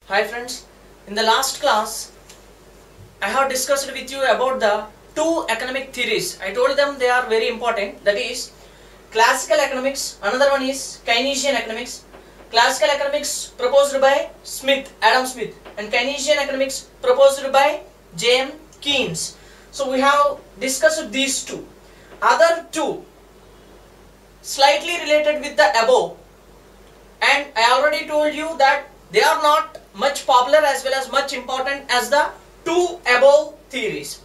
Hi friends, in the last class I have discussed with you about the two economic theories. I told them they are very important, that is classical economics, another one is Keynesian economics. Classical economics proposed by Adam Smith, and Keynesian economics proposed by J.M. Keynes. So we have discussed these two. Other two slightly related with the above, and I already told you that they are not much popular as well as much important as the two above theories.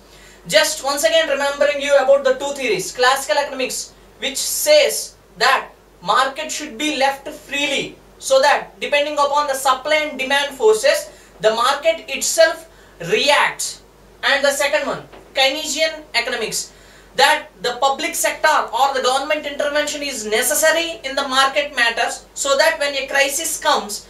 Just once again remembering you about the two theories. Classical economics, which says that market should be left freely, so that depending upon the supply and demand forces, the market itself reacts. And the second one, Keynesian economics, that the public sector or the government intervention is necessary in the market matters, so that when a crisis comes,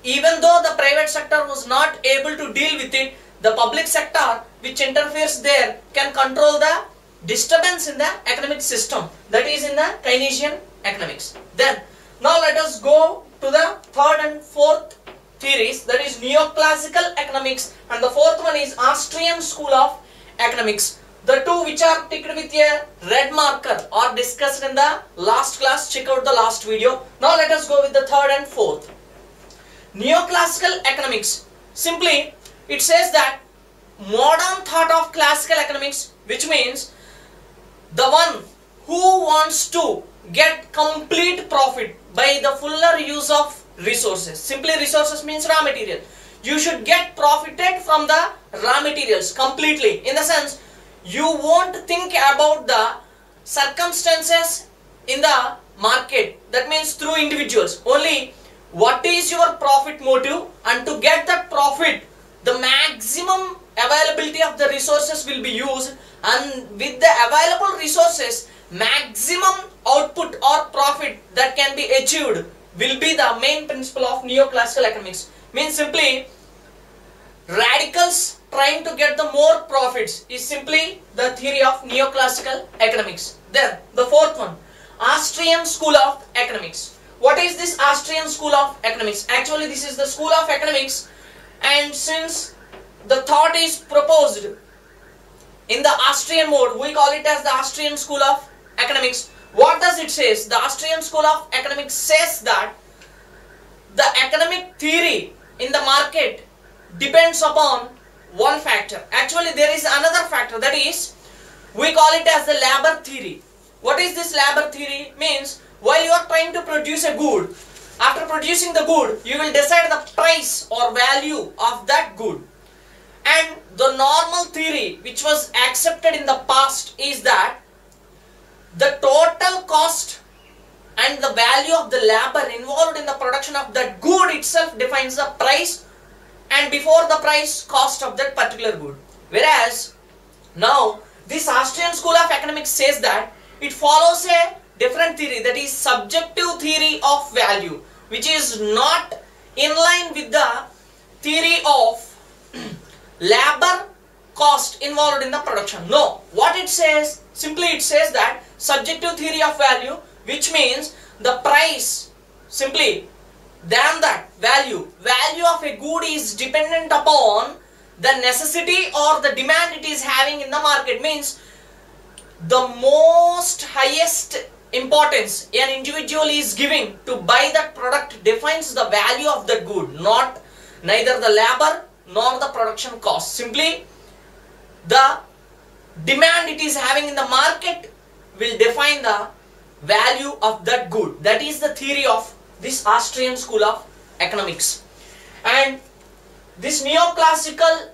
even though the private sector was not able to deal with it, the public sector which interferes there can control the disturbance in the economic system. That is in the Keynesian economics. Then, now let us go to the third and fourth theories, that is Neoclassical Economics, and the fourth one is Austrian School of Economics. The two which are ticked with a red marker are discussed in the last class. Check out the last video. Now let us go with the third and fourth. Neoclassical economics, simply it says that modern thought of classical economics, which means the one who wants to get complete profit by the fuller use of resources. Simply resources means raw material. You should get profited from the raw materials completely, in the sense you won't think about the circumstances in the market, that means through individuals. Only what is your profit motive, and to get that profit the maximum availability of the resources will be used, and with the available resources maximum output or profit that can be achieved will be the main principle of Neoclassical economics. Means simply radicals trying to get the more profits is simply the theory of Neoclassical economics. Then the fourth one, Austrian School of Economics. What is this Austrian School of Economics? Actually this is the School of Economics, and since the thought is proposed in the Austrian mode, we call it as the Austrian School of Economics. What does it say? The Austrian School of Economics says that the economic theory in the market depends upon one factor. Actually there is another factor, that is we call it as the Lambert Theory. What is this Lambert Theory? Means while you are trying to produce a good, after producing the good you will decide the price or value of that good. And the normal theory which was accepted in the past is that the total cost and the value of the labor involved in the production of that good itself defines the price, and before the price, cost of that particular good. Whereas now this Austrian School of Economics says that it follows a different theory, that is subjective theory of value, which is not in line with the theory of labor cost involved in the production. No, what it says, simply it says that subjective theory of value, which means the price, simply than that value of a good is dependent upon the necessity or the demand it is having in the market. Means the most highest importance an individual is giving to buy that product defines the value of the good, not neither the labor nor the production cost. Simply the demand it is having in the market will define the value of that good. That is the theory of this Austrian School of Economics. And this Neoclassical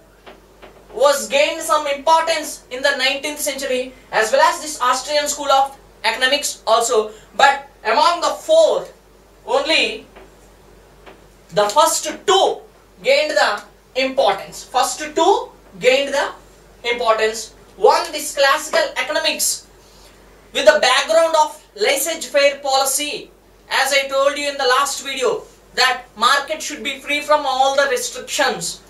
was gained some importance in the 19th century, as well as this Austrian School of Economics also. But among the four, only the first two gained the importance. First two gained the importance. One, this classical economics with the background of laissez-faire policy. As I told you in the last video, that market should be free from all the restrictions.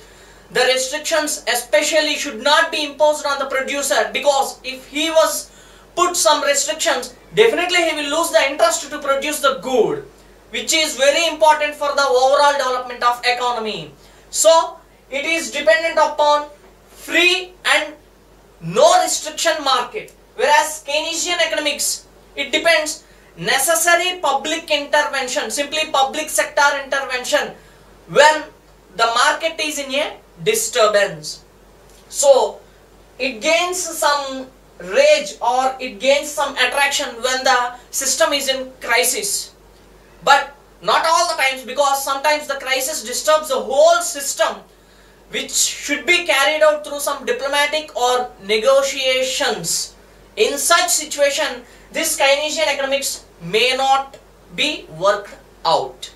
The restrictions especially should not be imposed on the producer, because if he was put some restrictions, definitely he will lose the interest to produce the good, which is very important for the overall development of economy. So it is dependent upon free and no restriction market, whereas Keynesian economics, it depends necessary public intervention, simply public sector intervention when the market is in a disturbance. So it gains some rage or it gains some attraction when the system is in crisis, but not all the times, because sometimes the crisis disturbs the whole system, which should be carried out through some diplomatic or negotiations. In such situation, this Keynesian economics may not be worked out.